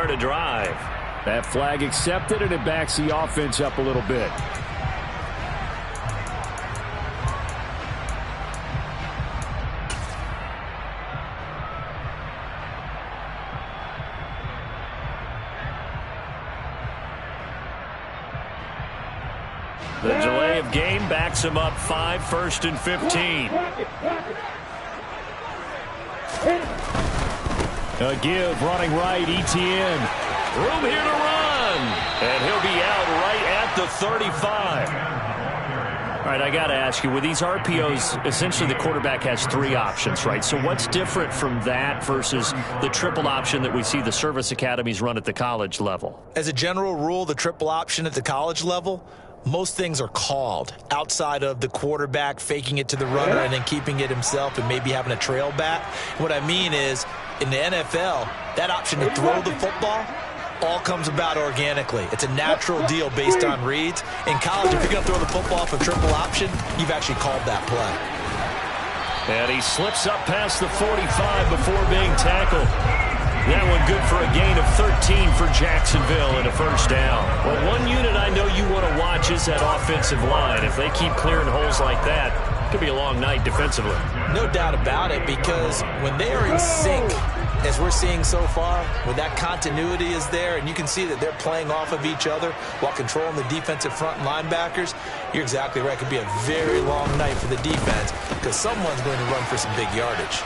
to drive. That flag accepted, and it backs the offense up a little bit. The delay of game backs him up 5, 1st and 15. A give, running right, Etienne. Room here to run. And he'll be out right at the 35. All right, I got to ask you, with these RPOs, essentially the quarterback has 3 options, right? So what's different from that versus the triple option that we see the service academies run at the college level? As a general rule, the triple option at the college level, most things are called outside of the quarterback faking it to the runner and then keeping it himself and maybe having a trail back. What I mean is, in the NFL, that option to throw the football all comes about organically. It's a natural deal based on reads. In college, if you're going to throw the football off a triple option, you've actually called that play. And he slips up past the 45 before being tackled. That one good for a gain of 13 for Jacksonville and a first down. Well, one unit I know you want to watch is that offensive line. If they keep clearing holes like that, it could be a long night defensively. No doubt about it, because when they are in sync, as we're seeing so far, when that continuity is there and you can see that they're playing off of each other while controlling the defensive front linebackers, you're exactly right. It could be a very long night for the defense because someone's going to run for some big yardage.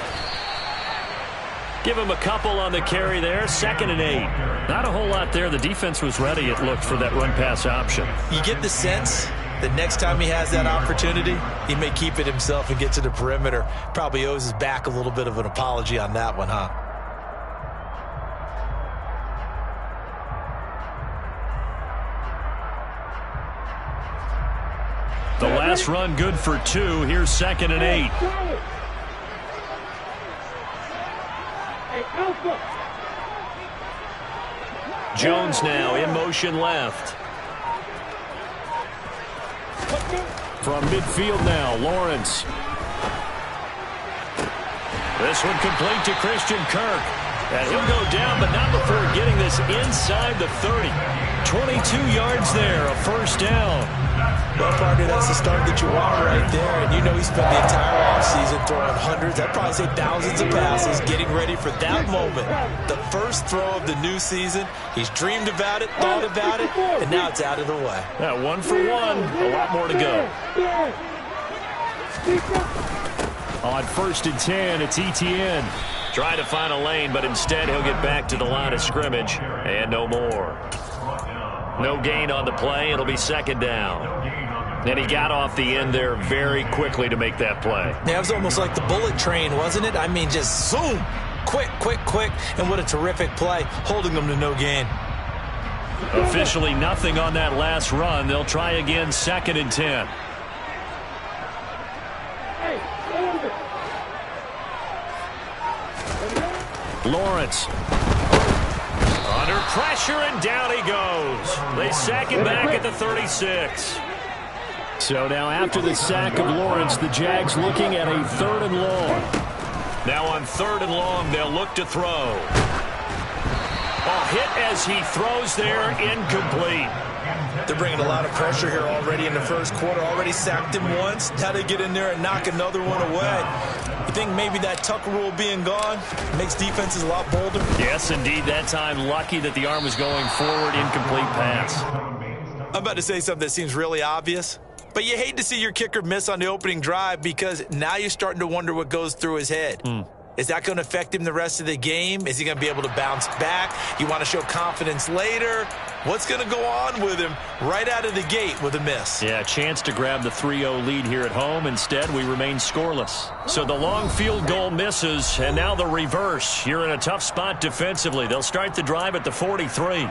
Give him a couple on the carry there. 2nd and 8. Not a whole lot there. The defense was ready, it looked, for that run-pass option. You get the sense that next time he has that opportunity, he may keep it himself and get to the perimeter. Probably owes his back a little bit of an apology on that one, huh? The last run good for 2. Here's 2nd and 8. Jones now in motion left. From midfield now, Lawrence. This one complete to Christian Kirk. And he'll go down, but not before getting this inside the 30. 22 yards there, a first down. Well, partner, that's the start that you want right there. And you know he spent the entire offseason throwing hundreds, I'd probably say thousands of passes, getting ready for that moment. The first throw of the new season. He's dreamed about it, thought about it, and now it's out of the way. Yeah, 1 for 1. A lot more to go. On 1st and 10, it's Etienne. Trying to find a lane, but instead he'll get back to the line of scrimmage, and no more. No gain on the play. It'll be 2nd down. And he got off the end there very quickly to make that play. Yeah, it was almost like the bullet train, wasn't it? I mean, just zoom. Quick, quick, quick. And what a terrific play, holding them to no gain. Officially nothing on that last run. They'll try again, 2nd and 10. Lawrence. Under pressure, and down he goes. They sack him back at the 36. So now after the sack of Lawrence, the Jags looking at a 3rd and long. Now on 3rd and long, they'll look to throw. A hit as he throws there, incomplete. They're bringing a lot of pressure here already in the first quarter. Already sacked him once. Now they get in there and knock another one away. You think maybe that Tucker rule being gone makes defenses a lot bolder? Yes, indeed. That time, lucky that the arm was going forward, incomplete pass. I'm about to say something that seems really obvious, but you hate to see your kicker miss on the opening drive because now you're starting to wonder what goes through his head. Is that going to affect him the rest of the game? Is he going to be able to bounce back? You want to show confidence later? What's going to go on with him right out of the gate with a miss? Yeah, a chance to grab the 3-0 lead here at home. Instead, we remain scoreless. So the long field goal misses, and now the reverse. You're in a tough spot defensively. They'll start the drive at the 43.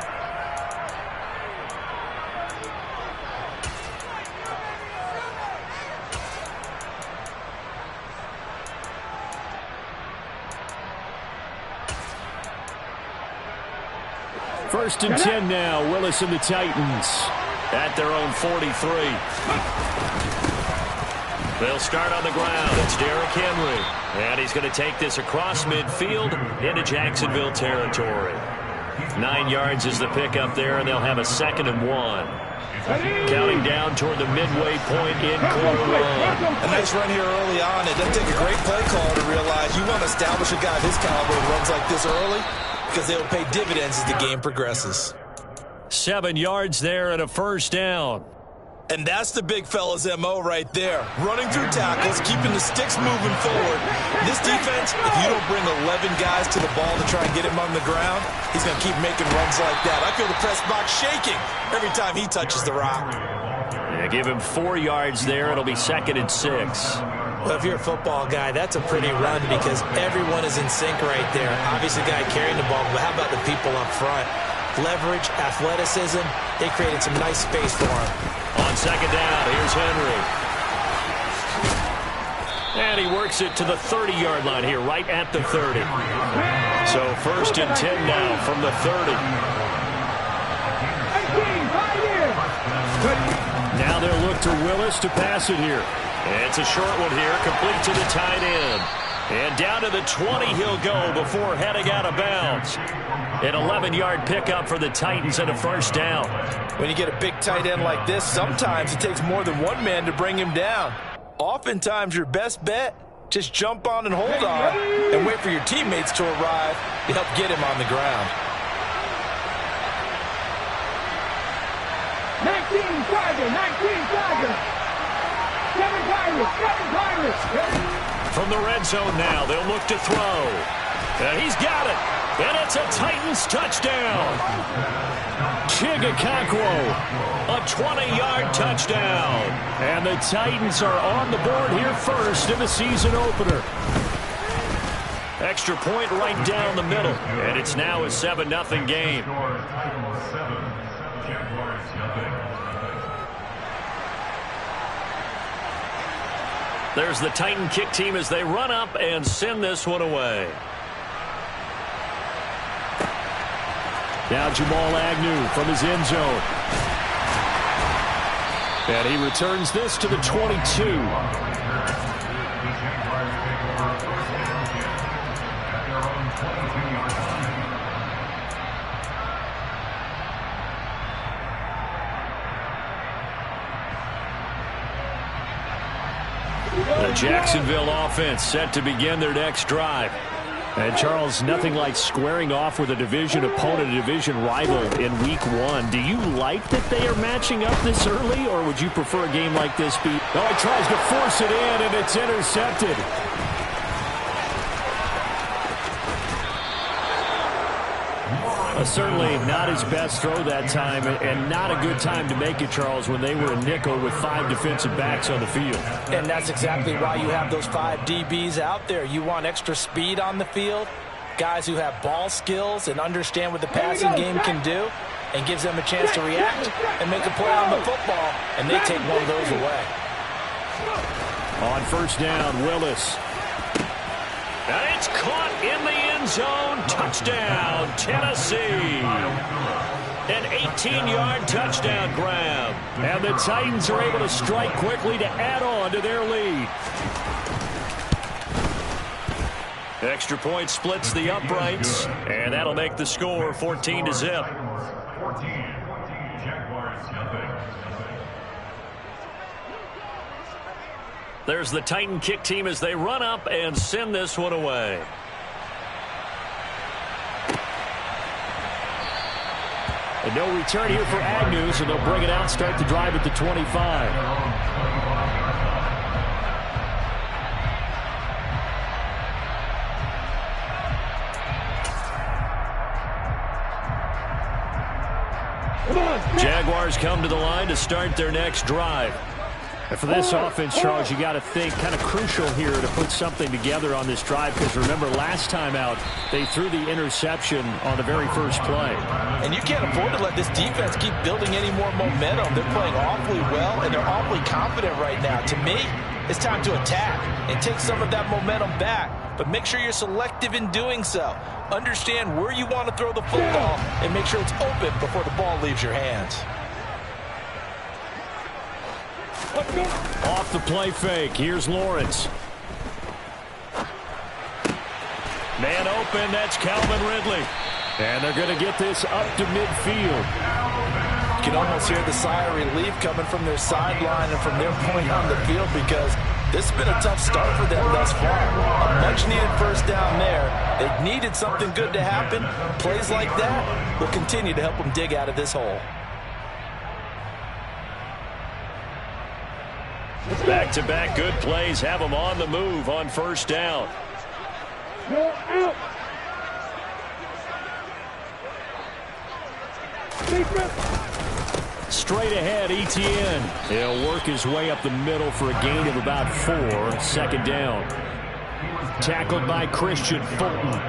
First and 10 now. Willis and the Titans. At their own 43. They'll start on the ground. It's Derrick Henry. And he's going to take this across midfield into Jacksonville territory. 9 yards is the pickup there, and they'll have a 2nd and 1. Counting down toward the midway point in quarter 1. A nice run here early on. It doesn't take a great play call to realize you want to establish a guy of his caliber who runs like this early, because they'll pay dividends as the game progresses. 7 yards there and a 1st down. And that's the big fella's MO right there. Running through tackles, keeping the sticks moving forward. This defense, if you don't bring 11 guys to the ball to try and get him on the ground, he's going to keep making runs like that. I feel the press box shaking every time he touches the rock. Yeah, give him 4 yards there. It'll be 2nd and 6. Well, if you're a football guy, that's a pretty run because everyone is in sync right there. Obviously, the guy carrying the ball, but how about the people up front? Leverage, athleticism, they created some nice space for him. On 2nd down, here's Henry. And he works it to the 30-yard line here, right at the 30. So 1st and 10 now from the 30. Now they'll look to Willis to pass it here. It's a short one here, complete to the tight end. And down to the 20 he'll go before heading out of bounds. An 11-yard pickup for the Titans and a 1st down. When you get a big tight end like this, sometimes it takes more than one man to bring him down. Oftentimes, your best bet, just jump on and hold on and wait for your teammates to arrive to help get him on the ground. 19 Tiger. 7 Pirates. From the red zone now, they'll look to throw. And he's got it. And it's a Titans touchdown. Chigakakwo, a 20-yard touchdown. And the Titans are on the board here first in the season opener. Extra point right down the middle. And it's now a 7-0 game. There's the Titan kick team as they run up and send this one away. Now Jamal Agnew from his end zone. And he returns this to the 22. The Jacksonville offense set to begin their next drive. And, Charles, nothing like squaring off with a division opponent, a division rival in Week 1. Do you like that they are matching up this early, or would you prefer a game like this be? Oh, he tries to force it in, and it's intercepted. Certainly not his best throw that time, and not a good time to make it, Charles, when they were a nickel with 5 defensive backs on the field. And that's exactly why you have those 5 DBs out there. You want extra speed on the field, guys who have ball skills and understand what the passing game can do, and gives them a chance to react and make a play on the football, and they take one of those away. On 1st down, Willis. And it's caught in the end zone. Touchdown, Tennessee. An 18-yard touchdown grab. And the Titans are able to strike quickly to add on to their lead. Extra point splits the uprights, and that'll make the score 14-0. There's the Titan kick team as they run up and send this one away. And no return here for Agnew, so they'll bring it out, start the drive at the 25. Jaguars come to the line to start their next drive. And for this offense, Charles, you got to think kind of crucial here to put something together on this drive, because remember, last time out, they threw the interception on the very first play. And you can't afford to let this defense keep building any more momentum. They're playing awfully well, and they're awfully confident right now. To me, it's time to attack and take some of that momentum back. But make sure you're selective in doing so. Understand where you want to throw the football and make sure it's open before the ball leaves your hands. Off the play fake. Here's Lawrence. Man open. That's Calvin Ridley. And they're going to get this up to midfield. You can almost hear the sigh of relief coming from their sideline and from their point on the field, because this has been a tough start for them thus far. A much-needed first down there. They needed something good to happen. Plays like that will continue to help them dig out of this hole. Back-to-back good plays have them on the move on first down. Go out. Straight ahead, Etienne. He'll work his way up the middle for a gain of about 4. Second down. Tackled by Christian Fulton.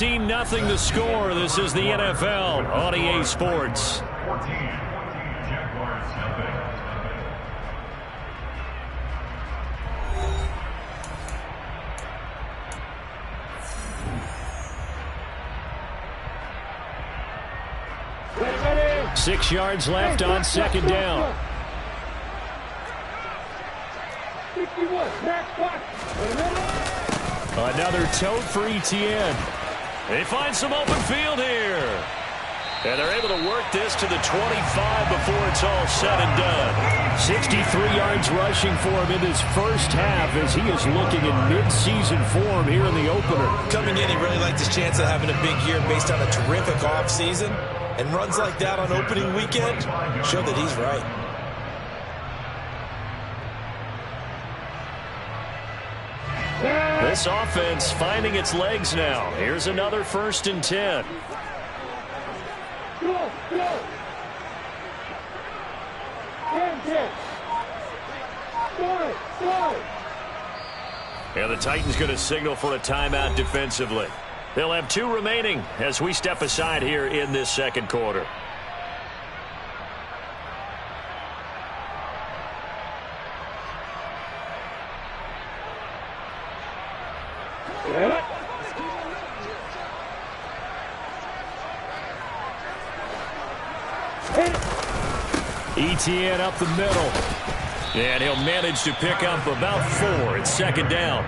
Nothing the score. This is the NFL on EA Sports. Ready. 6 yards left on second down. 61. Another tote for Etienne. They find some open field here. And they're able to work this to the 25 before it's all said and done. 63 yards rushing for him in his first half as he is looking in mid-season form here in the opener. Coming in, he really liked his chance of having a big year based on a terrific offseason. And runs like that on opening weekend show that he's right. This offense finding its legs now. Here's another 1st and 10. Go. 10. And the Titans going to signal for a timeout defensively. They'll have 2 remaining as we step aside here in this second quarter. Etienne up the middle. And he'll manage to pick up about 4. It's second down.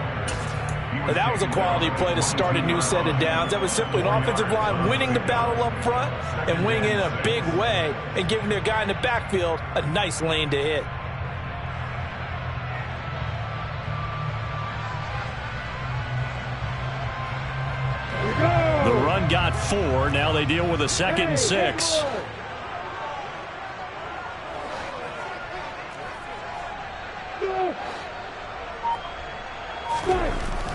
And that was a quality play to start a new set of downs. That was simply an offensive line winning the battle up front and winning in a big way and giving their guy in the backfield a nice lane to hit. The run got 4. Now they deal with a 2nd and 6.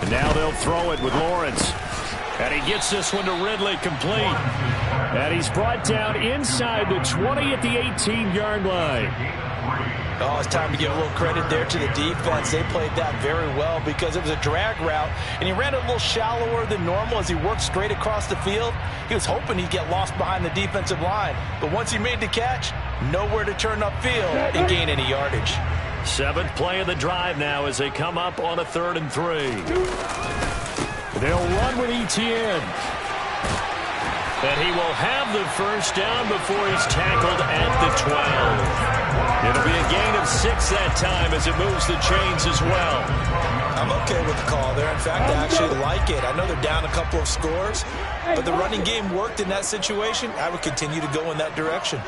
And now they'll throw it with Lawrence. And he gets this one to Ridley complete. And he's brought down inside the 20 at the 18-yard line. Oh, it's time to give a little credit there to the defense. They played that very well because it was a drag route, and he ran a little shallower than normal as he worked straight across the field. He was hoping he'd get lost behind the defensive line, but once he made the catch, nowhere to turn upfield and gain any yardage. 7th play of the drive now as they come up on a 3rd and 3. They'll run with Etienne. And he will have the first down before he's tackled at the 12. It'll be a gain of 6 that time as it moves the chains as well. I'm okay with the call there. In fact, I actually like it. I know they're down a couple of scores, but the running game worked in that situation. I would continue to go in that direction.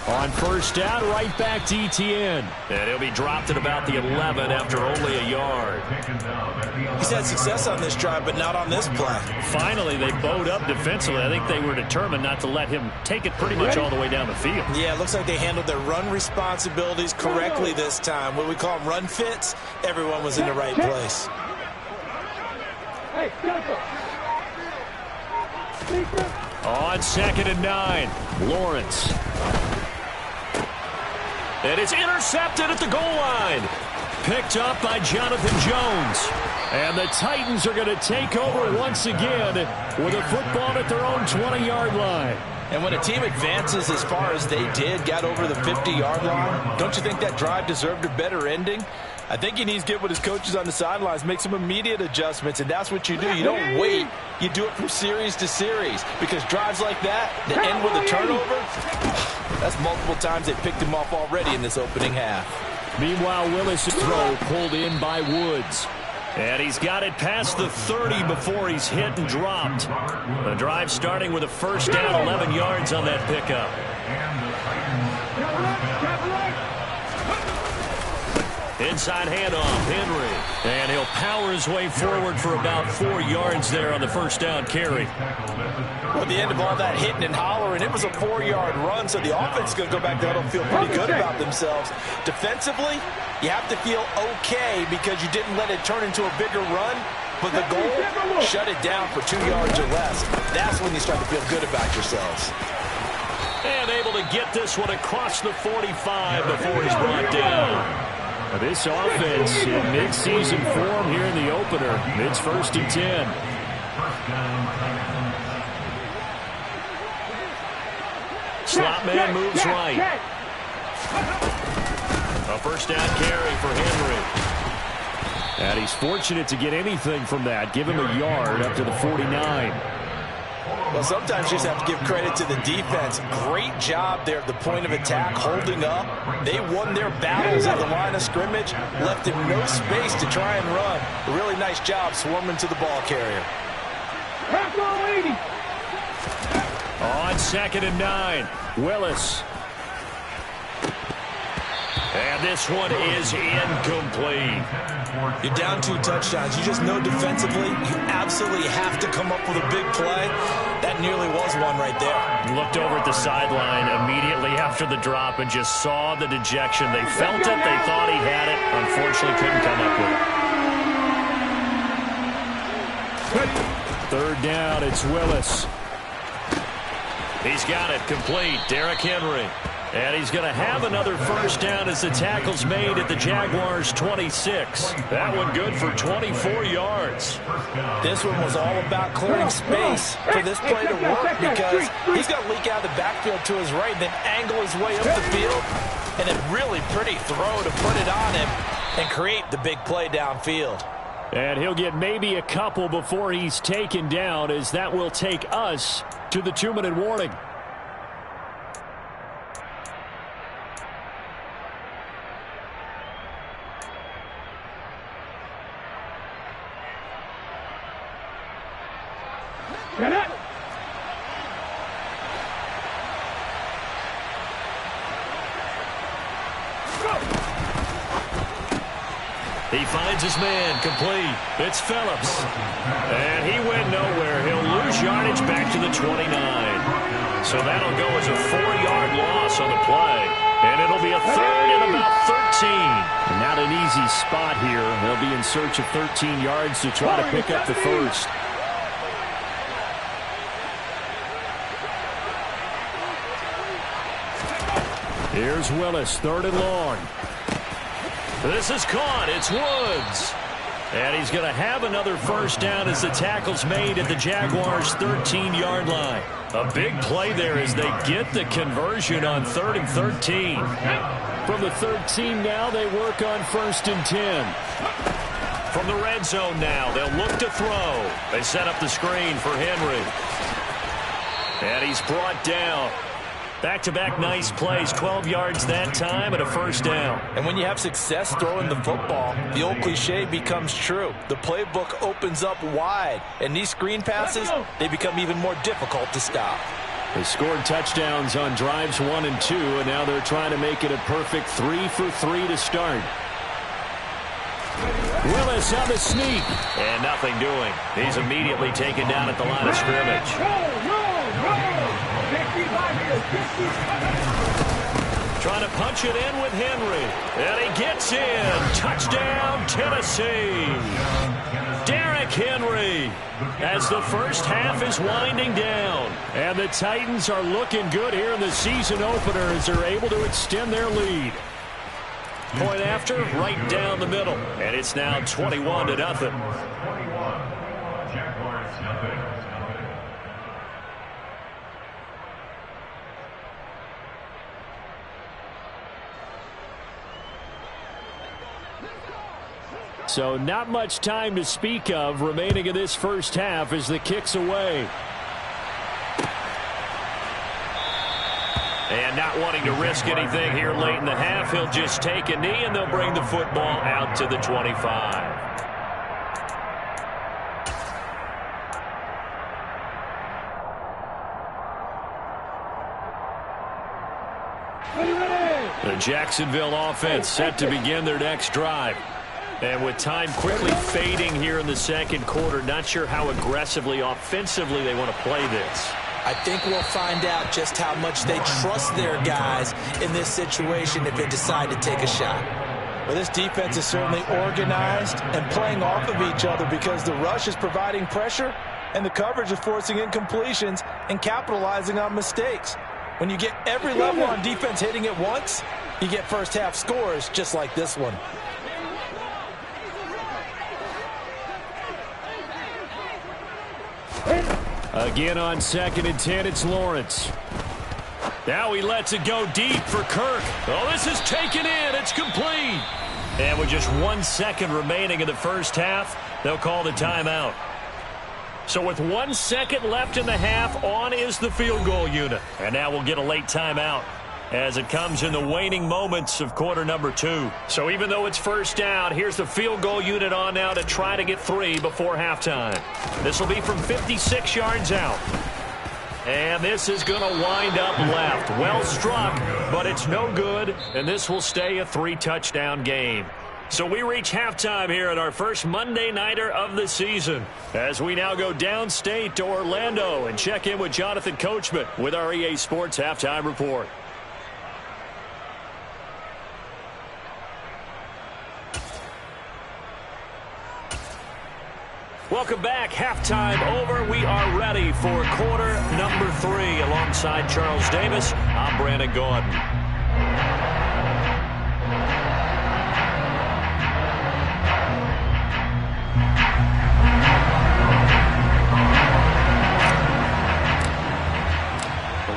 On first down, right back to Etienne. And he'll be dropped at about the 11 after only a yard. He's had success on this drive, but not on this play. Finally, they bowed up defensively. I think they were determined not to let him take it pretty much all the way down the field. Yeah, it looks like they handled their run responsibilities correctly this time. What we call them run fits, everyone was in the right place. On 2nd and 9, Lawrence. And it's intercepted at the goal line. Picked up by Jonathan Jones. And the Titans are going to take over once again with a football at their own 20-yard line. And when a team advances as far as they did, got over the 50-yard line, don't you think that drive deserved a better ending? I think he needs to get with his coaches on the sidelines, make some immediate adjustments, and that's what you do. You don't wait. You do it from series to series, because drives like that end with a turnover, that's multiple times they picked him off already in this opening half. Meanwhile, Willis' throw pulled in by Woods. And he's got it past the 30 before he's hit and dropped. The drive starting with a first down, 11 yards on that pickup. Inside handoff, Henry. And he'll power his way forward for about 4 yards there on the first down carry. Well, at the end of all that hitting and hollering, it was a 4-yard run, so the offense is going to go back there and feel pretty good about themselves. Defensively, you have to feel okay because you didn't let it turn into a bigger run, but the goal, shut it down for 2 yards or less. That's when you start to feel good about yourselves. And able to get this one across the 45 before he's brought down. This offense in midseason form here in the opener. It's 1st and 10. Slot man moves right. A first down carry for Henry. And he's fortunate to get anything from that. Give him a yard up to the 49. Well, sometimes you just have to give credit to the defense. Great job there at the point of attack, holding up. They won their battles at the line of scrimmage, left him no space to try and run. A really nice job swarming to the ball carrier. On 2nd and 9, Willis. And this one is incomplete. You're down 2 touchdowns. You just know defensively you absolutely have to come up with a big play. That nearly was one right there. Looked over at the sideline immediately after the drop and just saw the dejection. They felt it. They thought he had it. Unfortunately, couldn't come up with it. 3rd down, it's Willis. He's got it complete. Derrick Henry. And he's going to have another first down as the tackle's made at the Jaguars' 26. That one good for 24 yards. This one was all about clearing space for this play to work because he's going to leak out of the backfield to his right, then angle his way up the field, and a really pretty throw to put it on him and create the big play downfield. And he'll get maybe a couple before he's taken down, as that will take us to the 2-minute warning. He finds his man complete. It's Phillips. And he went nowhere. He'll lose yardage back to the 29. So that'll go as a 4-yard loss on the play. And it'll be a 3rd and about 13. Not an easy spot here. They'll be in search of 13 yards to try to pick up the first. Here's Willis, 3rd and long. This is caught. It's Woods. And he's going to have another first down as the tackle's made at the Jaguars' 13-yard line. A big play there as they get the conversion on 3rd and 13. From the 13 now, they work on 1st and 10. From the red zone now, they'll look to throw. They set up the screen for Henry. And he's brought down. Back-to-back nice plays, 12 yards that time and a first down. And when you have success throwing the football, the old cliche becomes true. The playbook opens up wide, and these screen passes, they become even more difficult to stop. They scored touchdowns on drives 1 and 2, and now they're trying to make it a perfect 3 for 3 to start. Willis on the sneak. And nothing doing. He's immediately taken down at the line of scrimmage. Trying to punch it in with Henry. And he gets in. Touchdown, Tennessee. Derrick Henry as the first half is winding down. And the Titans are looking good here in the season opener as they're able to extend their lead. Point after, right down the middle. And it's now 21-0. So not much time to speak of remaining in this first half as the kick's away. And not wanting to risk anything here late in the half, he'll just take a knee and they'll bring the football out to the 25. The Jacksonville offense set to begin their next drive. And with time quickly fading here in the second quarter, not sure how aggressively, offensively they want to play this. I think we'll find out just how much they trust their guys in this situation if they decide to take a shot. Well, this defense is certainly organized and playing off of each other because the rush is providing pressure and the coverage is forcing incompletions and capitalizing on mistakes. When you get every level on defense hitting at once, you get first half scores just like this one. Again on 2nd and 10, it's Lawrence. Now he lets it go deep for Kirk. Oh, this is taken in. It's complete. And with just 1 second remaining in the first half, they'll call the timeout. So with 1 second left in the half, on is the field goal unit. And now we'll get a late timeout as it comes in the waning moments of quarter number 2. So even though it's first down, here's the field goal unit on now to try to get 3 before halftime. This will be from 56 yards out. And this is going to wind up left. Well struck, but it's no good, and this will stay a 3-touchdown game. So we reach halftime here at our first Monday Nighter of the season as we now go downstate to Orlando and check in with Jonathan Coachman with our EA Sports Halftime Report. Welcome back. Halftime over. We are ready for quarter number 3. Alongside Charles Davis, I'm Brandon Gordon.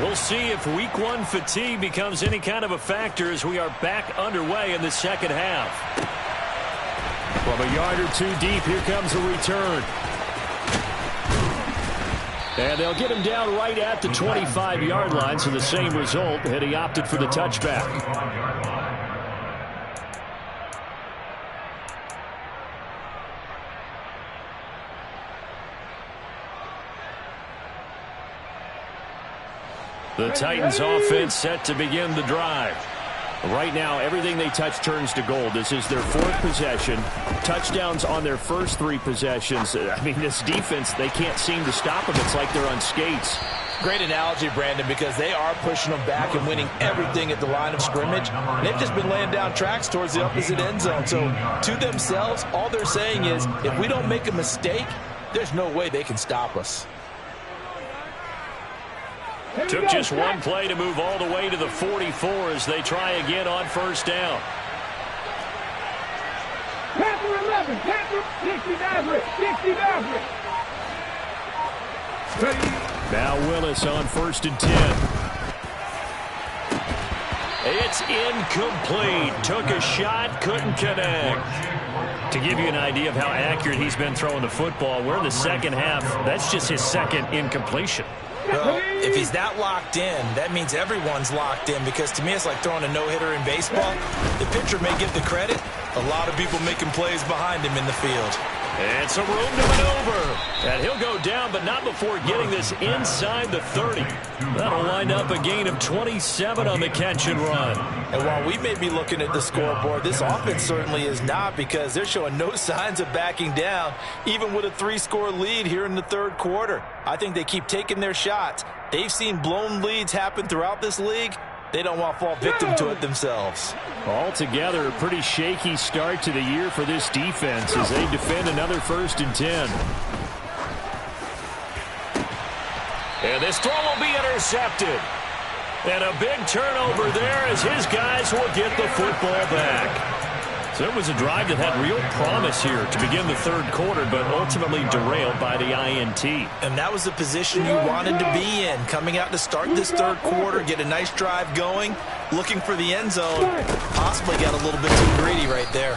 We'll see if week 1 fatigue becomes any kind of a factor as we are back underway in the second half. From a yard or 2 deep, here comes a return. And they'll get him down right at the 25-yard line, so the same result, and he opted for the touchback. The Titans offense set to begin the drive. Right now, everything they touch turns to gold. This is their 4th possession. Touchdowns on their first 3 possessions. I mean, this defense, they can't seem to stop them. It's like they're on skates. Great analogy, Brandon, because they are pushing them back and winning everything at the line of scrimmage. They've just been laying down tracks towards the opposite end zone. So to themselves, all they're saying is, if we don't make a mistake, there's no way they can stop us. Took just 1 play to move all the way to the 44 as they try again on first down. Panther 11, Panther 60 Maverick. Now Willis on 1st and 10. It's incomplete. Took a shot, couldn't connect. To give you an idea of how accurate he's been throwing the football, we're in the second half. That's just his 2nd incompletion. Well, if he's that locked in, that means everyone's locked in, because to me it's like throwing a no-hitter in baseball. The pitcher may get the credit. A lot of people making plays behind him in the field. And some room to maneuver. And he'll go down, but not before getting this inside the 30. That'll line up a gain of 27 on the catch and run. And while we may be looking at the scoreboard, this offense certainly is not, because they're showing no signs of backing down, even with a 3-score lead here in the 3rd quarter. I think they keep taking their shots. They've seen blown leads happen throughout this league. They don't want to fall victim to it themselves. Altogether, a pretty shaky start to the year for this defense as they defend another 1st and 10. And this throw will be intercepted. And a big turnover there as his guys will get the football back. So it was a drive that had real promise here to begin the third quarter, but ultimately derailed by the INT. And that was the position you wanted to be in, coming out to start this third quarter, get a nice drive going, looking for the end zone. Possibly got a little bit too greedy right there.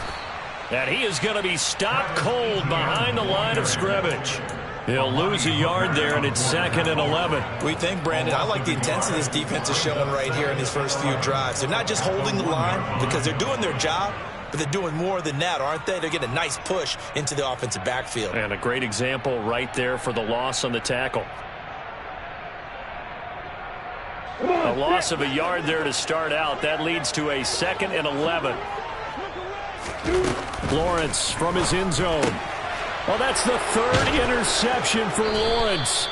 And he is going to be stopped cold behind the line of scrimmage. He'll lose a yard there, and it's 2nd and 11. We think, Brandon, I like the intensity this defense is showing right here in these first few drives. They're not just holding the line because they're doing their job, but they're doing more than that, aren't they? They're getting a nice push into the offensive backfield. And a great example right there for the loss on the tackle. A loss of a yard there to start out. That leads to a 2nd and 11. Lawrence from his end zone. Well, that's the third interception for Lawrence.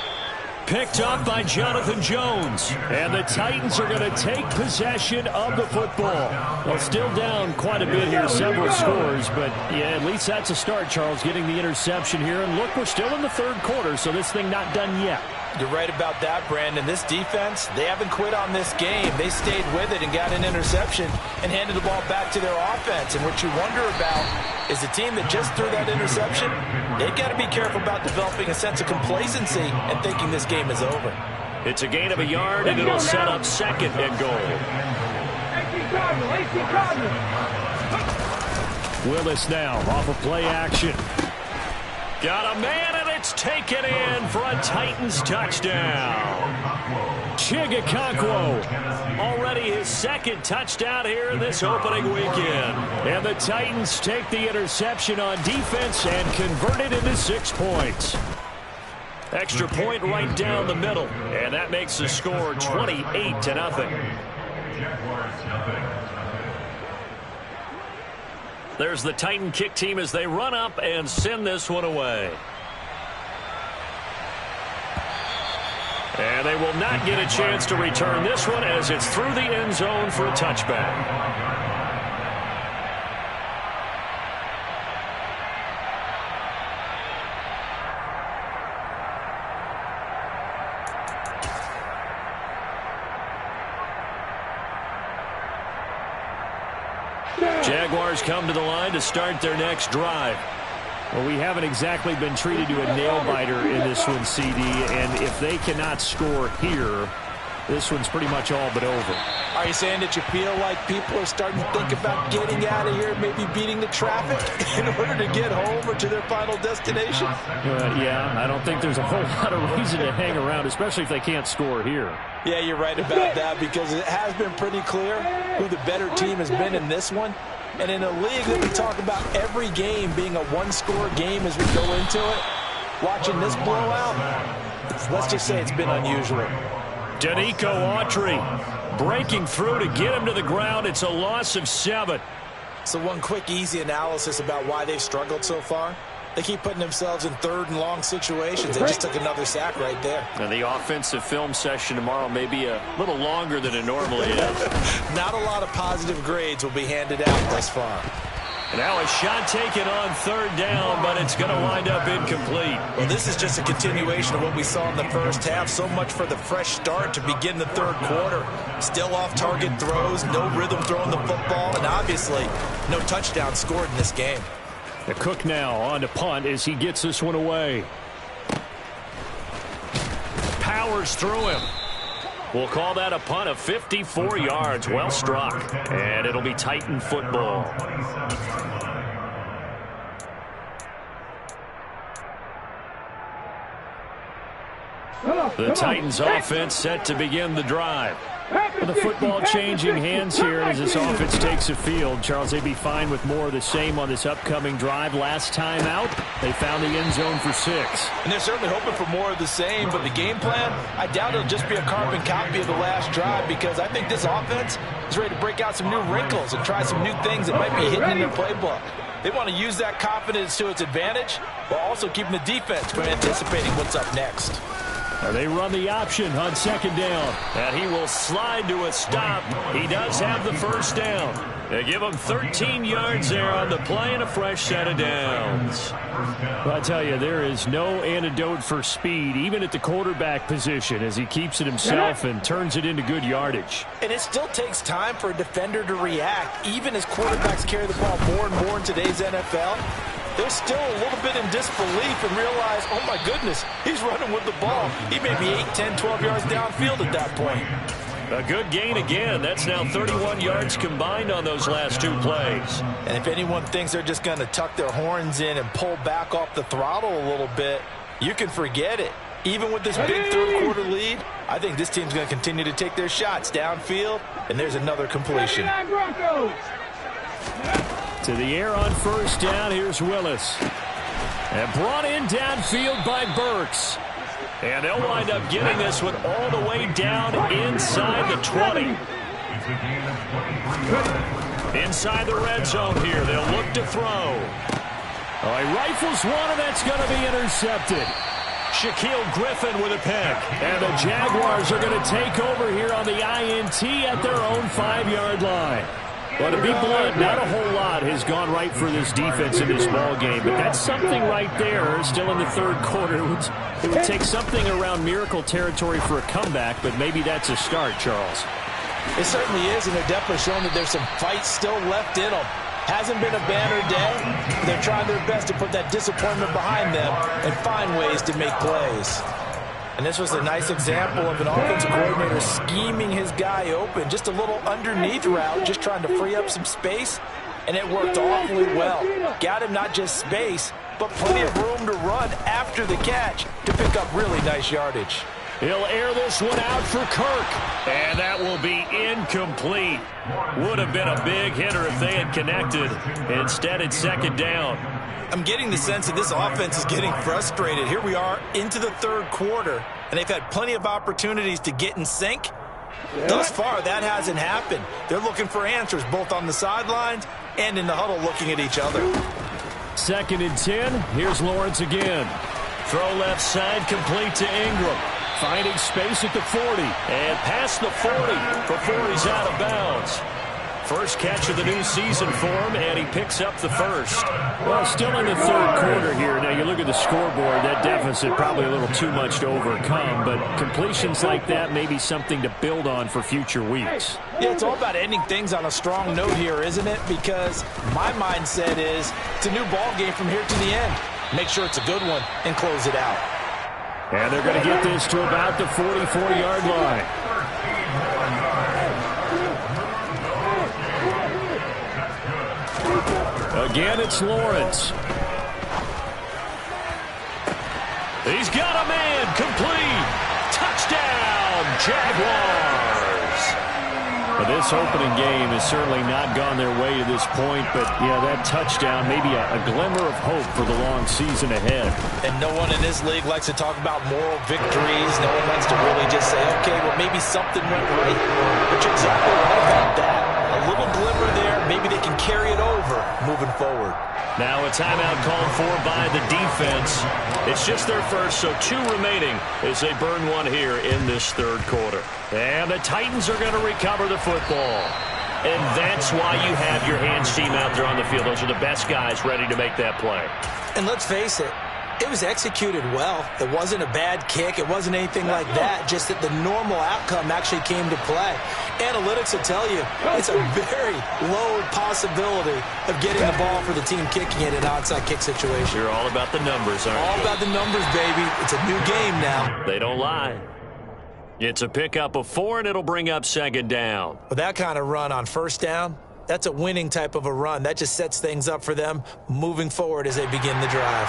Picked up by Jonathan Jones. And the Titans are going to take possession of the football. Well, still down quite a bit here, several scores. But, yeah, at least that's a start, Charles, getting the interception here. And, look, we're still in the third quarter, so this thing not done yet. You're right about that, Brandon. This defense, they haven't quit on this game. They stayed with it and got an interception and handed the ball back to their offense. And what you wonder about is the team that just threw that interception, they've got to be careful about developing a sense of complacency and thinking this game is over. It's a gain of a yard, and it'll set up 2nd and goal. Willis now off of play action. Got a man, and it's taken in for a Titans touchdown. Chigakakwo, already his 2nd touchdown here in this opening weekend. And the Titans take the interception on defense and convert it into 6 points. Extra point right down the middle, and that makes the score 28-0. There's the Titan kick team as they run up and send this one away. And they will not get a chance to return this one as it's through the end zone for a touchback. Jaguars come to the line to start their next drive. Well, we haven't exactly been treated to a nail-biter in this one, CD, and if they cannot score here, this one's pretty much all but over. Are you saying that you feel like people are starting to think about getting out of here, maybe beating the traffic in order to get home or to their final destination? Yeah, I don't think there's a whole lot of reason to hang around, especially if they can't score here. Yeah, you're right about that because it has been pretty clear who the better team has been in this one. And in a league that we talk about every game being a one-score game as we go into it, watching this blowout, let's just say it's been unusual. Danico Autry breaking through to get him to the ground. It's a loss of 7. So one quick, easy analysis about why they've struggled so far. They keep putting themselves in third and long situations. They just took another sack right there. And the offensive film session tomorrow may be a little longer than it normally is. Not a lot of positive grades will be handed out thus far. And now a shot taken on third down, but it's going to wind up incomplete. Well, this is just a continuation of what we saw in the first half. So much for the fresh start to begin the third quarter. Still off-target throws, no rhythm throwing the football, and obviously no touchdown scored in this game. The Cook now on to punt as he gets this one away. Powers through him. We'll call that a punt of 54 yards. Well struck. And it'll be Titan football. The Titans offense set to begin the drive. The football changing hands here as this offense takes the field. Charles, they'd be fine with more of the same on this upcoming drive. Last time out, they found the end zone for 6. And they're certainly hoping for more of the same, but the game plan, I doubt it'll just be a carbon copy of the last drive because I think this offense is ready to break out some new wrinkles and try some new things that might be hidden in their playbook. They want to use that confidence to its advantage while also keeping the defense from anticipating what's up next. They run the option on second down. And he will slide to a stop. He does have the first down. They give him 13 yards there on the play and a fresh set of downs. Well, I tell you, there is no antidote for speed, even at the quarterback position, as he keeps it himself and turns it into good yardage. And it still takes time for a defender to react, even as quarterbacks carry the ball more and more in today's NFL. They're still a little bit in disbelief and realize, oh my goodness, he's running with the ball. He may be 8, 10, 12 yards downfield at that point. A good gain again. That's now 31 yards combined on those last 2 plays. And if anyone thinks they're just going to tuck their horns in and pull back off the throttle a little bit, you can forget it. Even with this big third-quarter lead, I think this team's going to continue to take their shots downfield, and there's another completion. To the air on first down, here's Willis. And brought in downfield by Burks. And they'll wind up getting this one all the way down inside the 20. Inside the red zone here, they'll look to throw. Oh, he rifles one, and that's going to be intercepted. Shaquille Griffin with a pick. And the Jaguars are going to take over here on the INT at their own 5-yard line. Well, to be blunt, not a whole lot has gone right for this defense in this ball game, but that's something right there. Still in the third quarter. It would take something around miracle territory for a comeback, but maybe that's a start, Charles. It certainly is, and they're definitely showing that there's some fight still left in them. Hasn't been a banner day. They're trying their best to put that disappointment behind them and find ways to make plays. And this was a nice example of an offensive coordinator scheming his guy open. Just a little underneath route, just trying to free up some space, and it worked awfully well. Got him not just space, but plenty of room to run after the catch to pick up really nice yardage. He'll air this one out for Kirk. And that will be incomplete. Would have been a big hitter if they had connected. Instead, it's second down. I'm getting the sense that this offense is getting frustrated. Here we are into the third quarter, and they've had plenty of opportunities to get in sync. Thus far, that hasn't happened. They're looking for answers both on the sidelines and in the huddle looking at each other. 2nd and 10. Here's Lawrence again. Throw left side, complete to Ingram. Finding space at the 40. And past the 40 before he's out of bounds. First catch of the new season for him, and he picks up the first. Well, still in the third quarter here. Now, you look at the scoreboard, that deficit probably a little too much to overcome, but completions like that may be something to build on for future weeks. Yeah, it's all about ending things on a strong note here, isn't it? Because my mindset is it's a new ball game from here to the end. Make sure it's a good one and close it out. And they're going to get this to about the 44-yard line. Again, it's Lawrence. He's got a man. Complete. Touchdown, Jaguars. Well, this opening game has certainly not gone their way to this point, but, yeah, that touchdown, maybe a glimmer of hope for the long season ahead. And no one in this league likes to talk about moral victories. No one likes to really just say, okay, well, maybe something went right. But you're exactly right about that. A little glimmer there. Maybe they can carry it over moving forward. Now a timeout called for by the defense. It's just their first, so 2 remaining as they burn one here in this third quarter. And the Titans are going to recover the football. And that's why you have your hands team out there on the field. Those are the best guys ready to make that play. And let's face it, it was executed well. It wasn't a bad kick. It wasn't anything like that. Just that the normal outcome actually came to play. Analytics will tell you it's a very low possibility of getting the ball for the team kicking it in an onside kick situation. You're all about the numbers, aren't you? All about the numbers, baby. It's a new game now. They don't lie. It's a pickup of 4, and it'll bring up second down. With that kind of run on first down, that's a winning type of a run. That just sets things up for them moving forward as they begin the drive.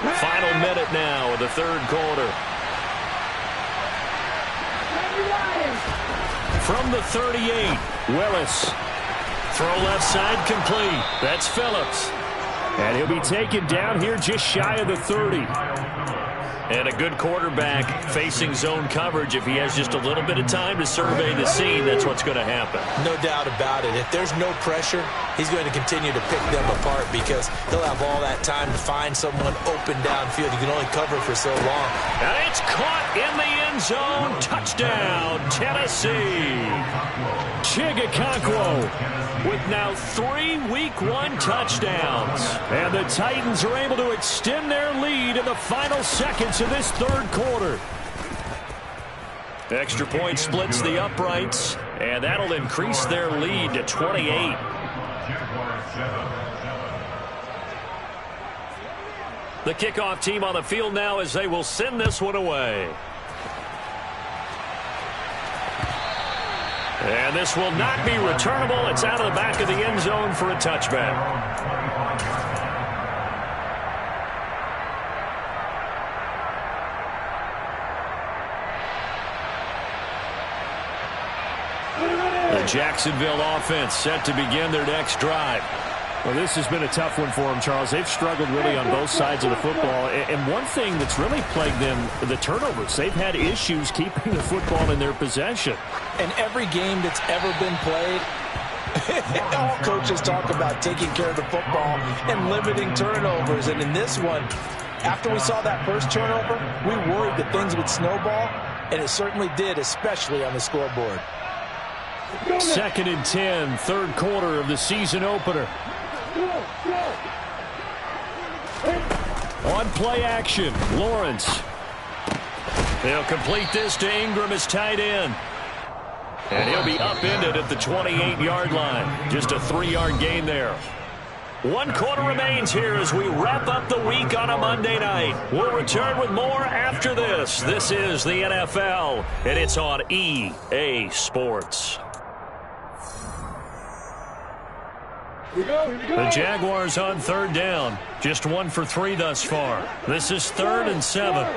Final minute now of the third quarter. From the 38, Willis. Throw left side complete. That's Phillips. And he'll be taken down here just shy of the 30. And a good quarterback facing zone coverage, if he has just a little bit of time to survey the scene, that's what's going to happen. No doubt about it. If there's no pressure, he's going to continue to pick them apart because he'll have all that time to find someone open downfield. He can only cover for so long. And it's caught in the end zone. Touchdown, Tennessee. Chigakonkwo with now 3 Week 1 touchdowns. And the Titans are able to extend their lead in the final seconds of this third quarter. Extra point splits the uprights, and that'll increase their lead to 28. The kickoff team on the field now as they will send this one away. And this will not be returnable. It's out of the back of the end zone for a touchback. The Jacksonville offense set to begin their next drive. Well, this has been a tough one for them, Charles. They've struggled really on both sides of the football. And one thing that's really plagued them, the turnovers. They've had issues keeping the football in their possession. And every game that's ever been played, all coaches talk about taking care of the football and limiting turnovers. And in this one, after we saw that first turnover, we worried that things would snowball, and it certainly did, especially on the scoreboard. 2nd and 10, third quarter of the season opener. On play action, Lawrence. They'll complete this to Ingram as tight end. And he'll be upended at the 28-yard line. Just a 3-yard gain there. 1 quarter remains here as we wrap up the week on a Monday night. We'll return with more after this. This is the NFL, and it's on EA Sports. The Jaguars on 3rd down. Just 1 for 3 thus far. This is 3rd and 7.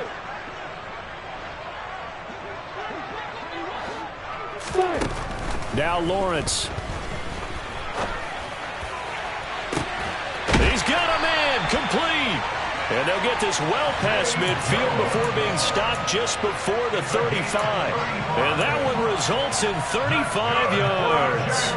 Now Lawrence. He's got a man complete. And they'll get this well past midfield before being stopped just before the 35. And that one results in 35 yards.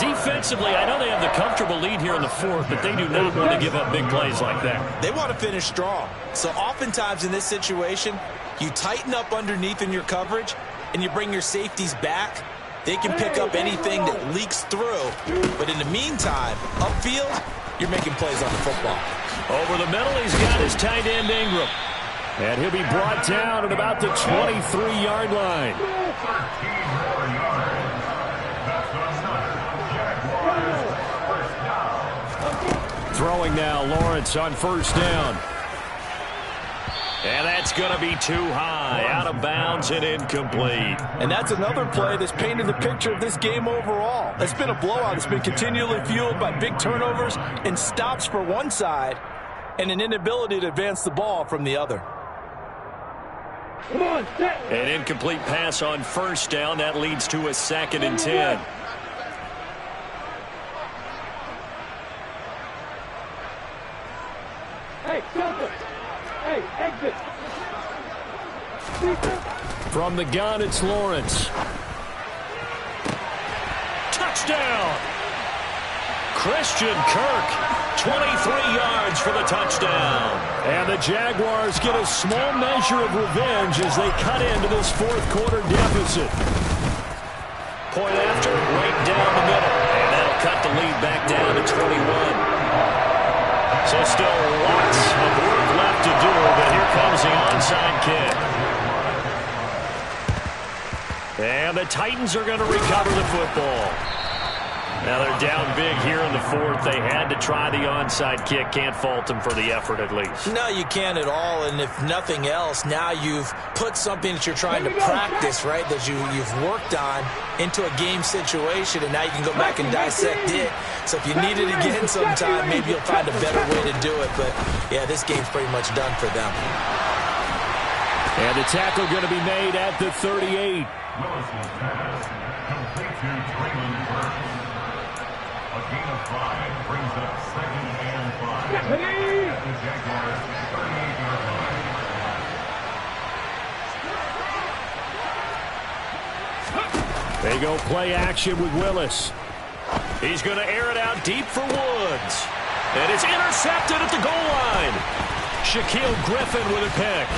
Defensively, I know they have the comfortable lead here in the 4th, but they do not want to give up big plays like that. They want to finish strong. So oftentimes in this situation, you tighten up underneath in your coverage and you bring your safeties back. They can pick up anything that leaks through. But in the meantime, upfield, you're making plays on the football. Over the middle, he's got his tight end, Ingram. And he'll be brought down at about the 23-yard line. Throwing now, Lawrence on 1st down. And that's going to be too high, out of bounds and incomplete. And that's another play that's painted the picture of this game overall. It's been a blowout. It's been continually fueled by big turnovers and stops for one side and an inability to advance the ball from the other. An incomplete pass on 1st down. That leads to a 2nd and 10. Hey, Delta. Hey, exit. From the gun, it's Lawrence. Touchdown! Christian Kirk, 23 yards for the touchdown. And the Jaguars get a small measure of revenge as they cut into this 4th quarter deficit. Point after, right down the middle. And that'll cut the lead back down to 21. So still lots of work left to do, but here comes the onside kick. And the Titans are going to recover the football. Now they're down big here in the 4th. They had to try the onside kick. Can't fault them for the effort at least. No, you can't at all. And if nothing else, now you've put something that you're trying to practice, right, that you've worked on into a game situation, and now you can go back and dissect it. So if you need it again sometime, maybe you'll find a better way to do it. But, yeah, this game's pretty much done for them. And the tackle going to be made at the 38. A gain of 5 brings up 2nd and 5. The Jaguars 38-yard line. They go play action with Willis. He's going to air it out deep for Woods. And it's intercepted at the goal line. Shaquille Griffin with a pick.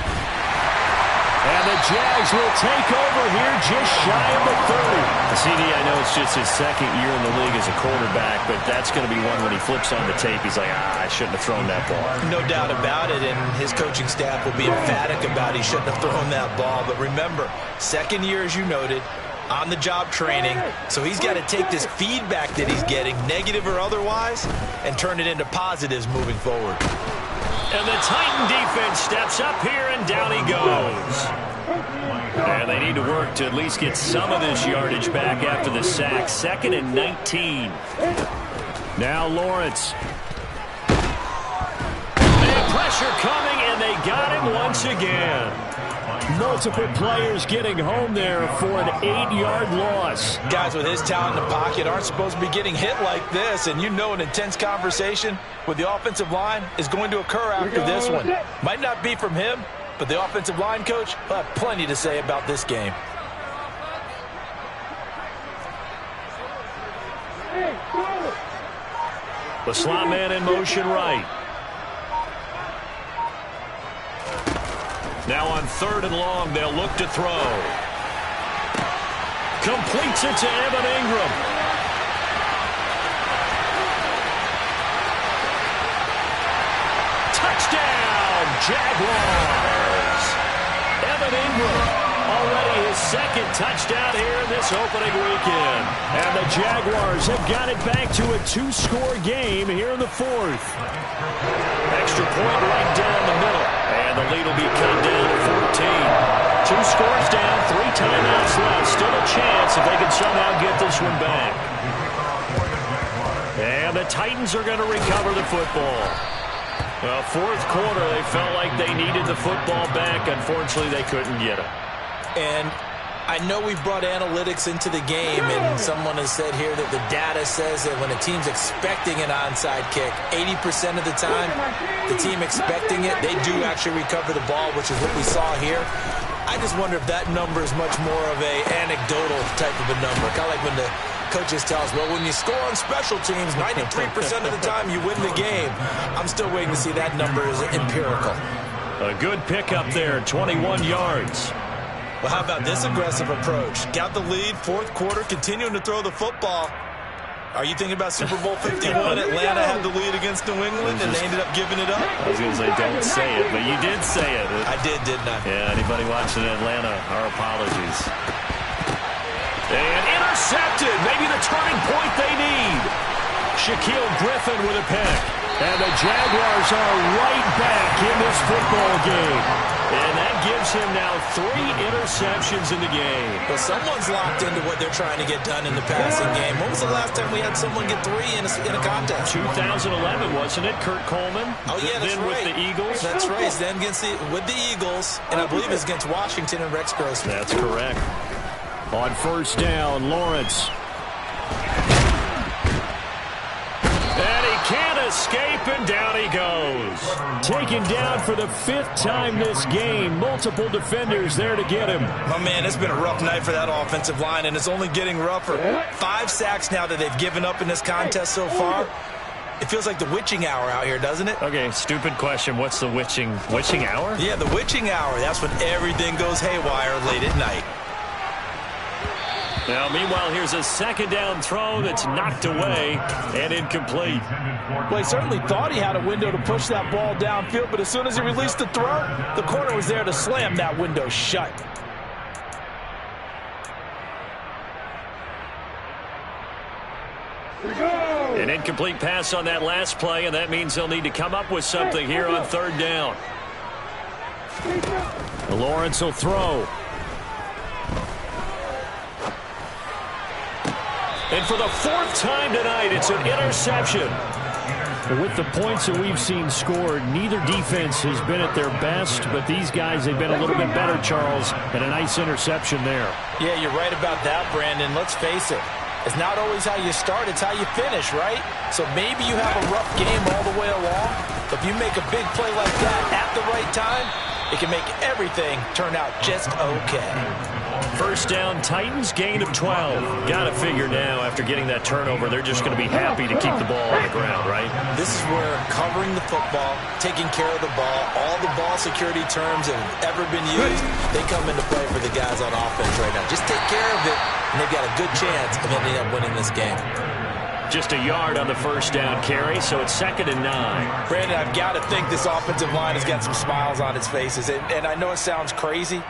And the Jags will take over here just shy of the 30. CD, I know it's just his second year in the league as a quarterback, but that's going to be one when he flips on the tape. He's like, I shouldn't have thrown that ball. No doubt about it, and his coaching staff will be emphatic about he shouldn't have thrown that ball. But remember, second year, as you noted, on-the-job training, so he's got to take this feedback that he's getting, negative or otherwise, and turn it into positives moving forward. And the Titan defense steps up here, and down he goes. And they need to work to at least get some of this yardage back after the sack. 2nd and 19. Now Lawrence. And pressure coming, and they got him once again. Multiple players getting home there for an 8-yard loss. Guys with his talent in the pocket aren't supposed to be getting hit like this, and you know an intense conversation with the offensive line is going to occur after this one. Might not be from him, but the offensive line coach will have plenty to say about this game. The slot man in motion right. Now on 3rd and long, they'll look to throw. Completes it to Evan Ingram. Touchdown, Jaguars. Evan Ingram, already his 2nd touchdown here in this opening weekend. And the Jaguars have got it back to a 2-score game here in the 4th. Extra point right down the middle. And the lead will be cut down to 14. 2 scores down, 3 timeouts left. Still a chance if they can somehow get this one back. And the Titans are going to recover the football. Well, 4th quarter, they felt like they needed the football back. Unfortunately, they couldn't get it. And I know we've brought analytics into the game, and someone has said here that the data says that when a team's expecting an onside kick, 80% of the time, the team expecting it, they do actually recover the ball, which is what we saw here. I just wonder if that number is much more of a anecdotal type of a number. Kind of like when the coaches tell us, well, when you score on special teams, 93% of the time you win the game. I'm still waiting to see that number is empirical. A good pickup there, 21 yards. Well, how about this aggressive approach? Got the lead, 4th quarter, continuing to throw the football. Are you thinking about Super Bowl 51? Atlanta had the lead against New England, and they ended up giving it up? I was going to say, don't say it, but you did say it. I did, didn't I? Yeah, anybody watching Atlanta, our apologies. And intercepted. Maybe the turning point they need. Shaquille Griffin with a pick. And the Jaguars are right back in this football game. And that gives him now 3 interceptions in the game. But someone's locked into what they're trying to get done in the passing game. When was the last time we had someone get 3 in a contest? 2011, wasn't it? Kurt Coleman? Oh, yeah, that's then right. With the Eagles? That's right. Then with the Eagles, and I believe it's against Washington and Rex Grossman. That's correct. On 1st down, Lawrence. And he can't escape, and down he goes. Taken down for the 5th time this game. Multiple defenders there to get him. My man, it's been a rough night for that offensive line, and it's only getting rougher. 5 sacks now that they've given up in this contest so far. It feels like the witching hour out here, doesn't it? Okay, stupid question. What's the witching hour? Yeah, the witching hour. That's when everything goes haywire late at night. Now, meanwhile, here's a 2nd down throw that's knocked away and incomplete. Well, he certainly thought he had a window to push that ball downfield, but as soon as he released the throw, the corner was there to slam that window shut. An incomplete pass on that last play, and that means they'll need to come up with something here on 3rd down. Lawrence will throw. And for the 4th time tonight, it's an interception. With the points that we've seen scored, neither defense has been at their best, but these guys have been a little bit better, Charles, and a nice interception there. Yeah, you're right about that, Brandon. Let's face it. It's not always how you start, it's how you finish, right? So maybe you have a rough game all the way along, but if you make a big play like that at the right time, it can make everything turn out just okay. First down, Titans, gain of 12. Got to figure now, after getting that turnover, they're just going to be happy to keep the ball on the ground, right? This is where covering the football, taking care of the ball, all the ball security terms that have ever been used, they come into play for the guys on offense right now. Just take care of it, and they've got a good chance of ending up winning this game. Just a yard on the first down carry, so it's 2nd and 9. Brandon, I've got to think this offensive line has got some smiles on its faces, and I know it sounds crazy,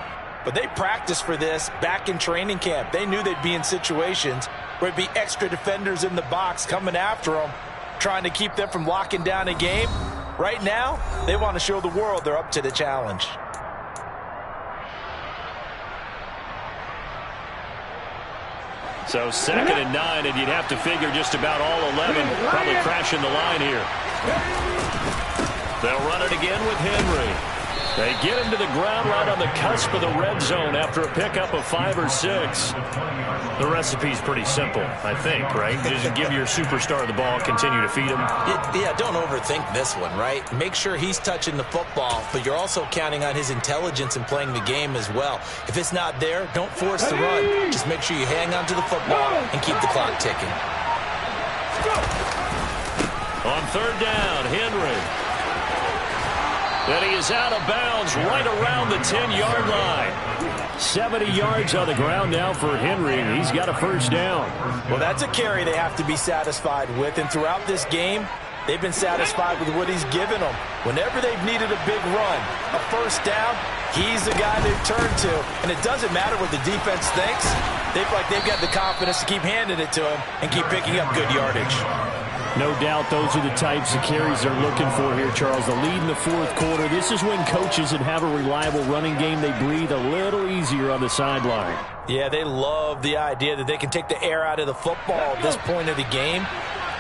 but they practiced for this back in training camp. They knew they'd be in situations where it'd be extra defenders in the box coming after them, trying to keep them from locking down a game. Right now, they want to show the world they're up to the challenge. So 2nd and 9, and you'd have to figure just about all 11 probably crashing the line here. They'll run it again with Henry. They get him to the ground right on the cusp of the red zone after a pickup of 5 or 6. The recipe's pretty simple, I think, right? Just give your superstar the ball, continue to feed him. Yeah, don't overthink this one, right? Make sure he's touching the football, but you're also counting on his intelligence in playing the game as well. If it's not there, don't force the run. Just make sure you hang on to the football and keep the clock ticking. On 3rd down, Henry. Then he is out of bounds right around the 10-yard line. 70 yards on the ground now for Henry. He's got a first down. Well, that's a carry they have to be satisfied with. And throughout this game, they've been satisfied with what he's given them. Whenever they've needed a big run, a first down, he's the guy they've turned to. And it doesn't matter what the defense thinks. They feel like they've got the confidence to keep handing it to him and keep picking up good yardage. No doubt those are the types of carries they're looking for here, Charles. The lead in the 4th quarter. This is when coaches that have a reliable running game, they breathe a little easier on the sideline. Yeah, they love the idea that they can take the air out of the football at this point of the game.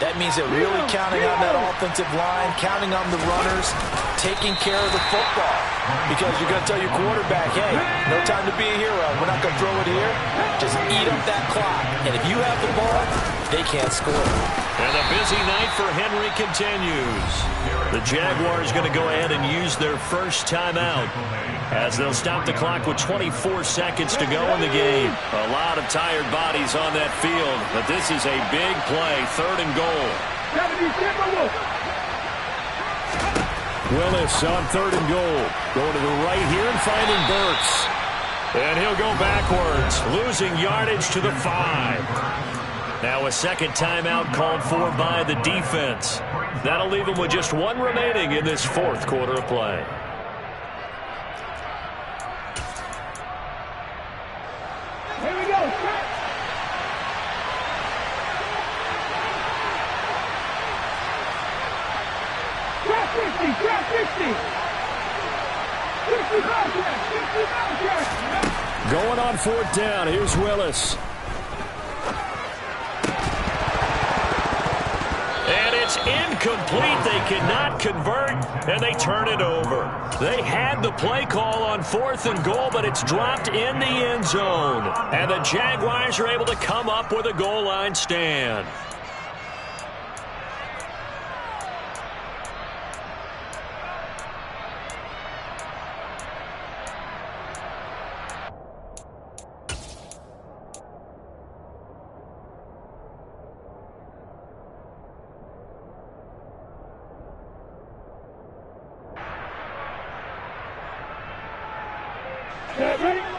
That means they're really counting on that offensive line, counting on the runners, taking care of the football. Because you're going to tell your quarterback, hey, no time to be a hero. We're not going to throw it here. Just eat up that clock. And if you have the ball, they can't score. And the busy night for Henry continues. The Jaguars going to go ahead and use their first timeout as they'll stop the clock with 24 seconds to go in the game. A lot of tired bodies on that field, but this is a big play, 3rd and goal. Willis on 3rd and goal. Going to the right here and finding Burks. And he'll go backwards, losing yardage to the 5. Now a second timeout called for by the defense. That'll leave them with just 1 remaining in this 4th quarter of play. Here we go. Trap 50, trap 50. 50 contract. Going on 4th down. Here's Willis. And it's incomplete. They cannot convert, and they turn it over. They had the play call on 4th and goal, but it's dropped in the end zone. And the Jaguars are able to come up with a goal line stand.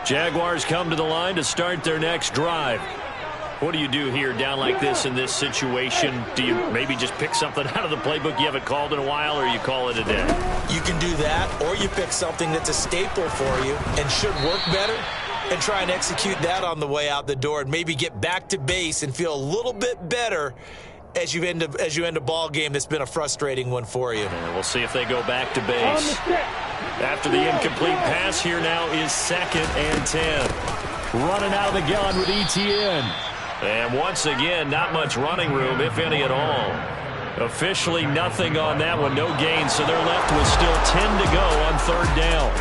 Jaguars come to the line to start their next drive. What do you do here down like this in this situation? Do you maybe just pick something out of the playbook you haven't called in a while, or you call it a day? You can do that, or you pick something that's a staple for you and should work better and try and execute that on the way out the door and maybe get back to base and feel a little bit better as you end a ball game that's been a frustrating one for you. And we'll see if they go back to base. After the incomplete pass, here now is 2nd and 10. Running out of the gun with Etienne. And once again, not much running room, if any at all. Officially nothing on that one, no gain, so they're left with still 10 to go on 3rd down.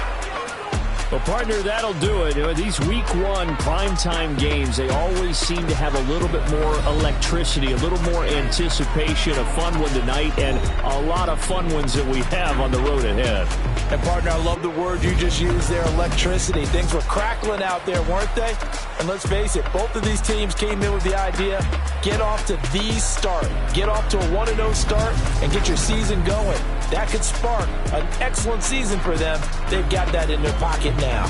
Well, partner, that'll do it. These week one primetime games, they always seem to have a little bit more electricity, a little more anticipation, a fun one tonight, and a lot of fun ones that we have on the road ahead. And, partner, I love the word you just used there, electricity. Things were crackling out there, weren't they? And let's face it, both of these teams came in with the idea, get off to the start. Get off to a 1-0 start and get your season going. That could spark an excellent season for them. They've got that in their pocket now.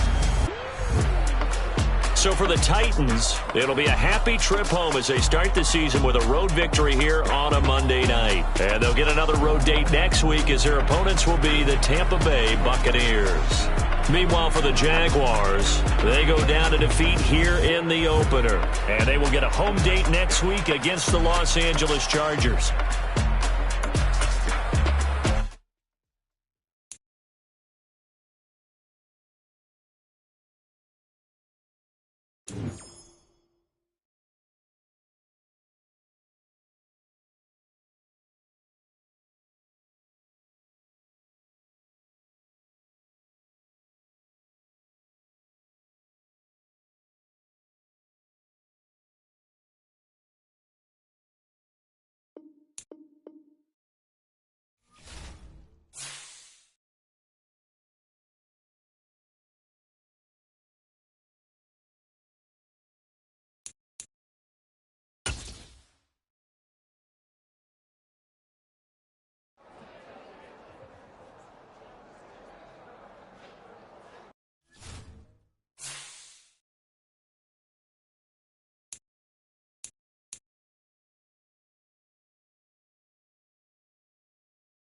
So for the Titans, it'll be a happy trip home as they start the season with a road victory here on a Monday night. And they'll get another road date next week as their opponents will be the Tampa Bay Buccaneers. Meanwhile, for the Jaguars, they go down to defeat here in the opener. And they will get a home date next week against the Los Angeles Chargers.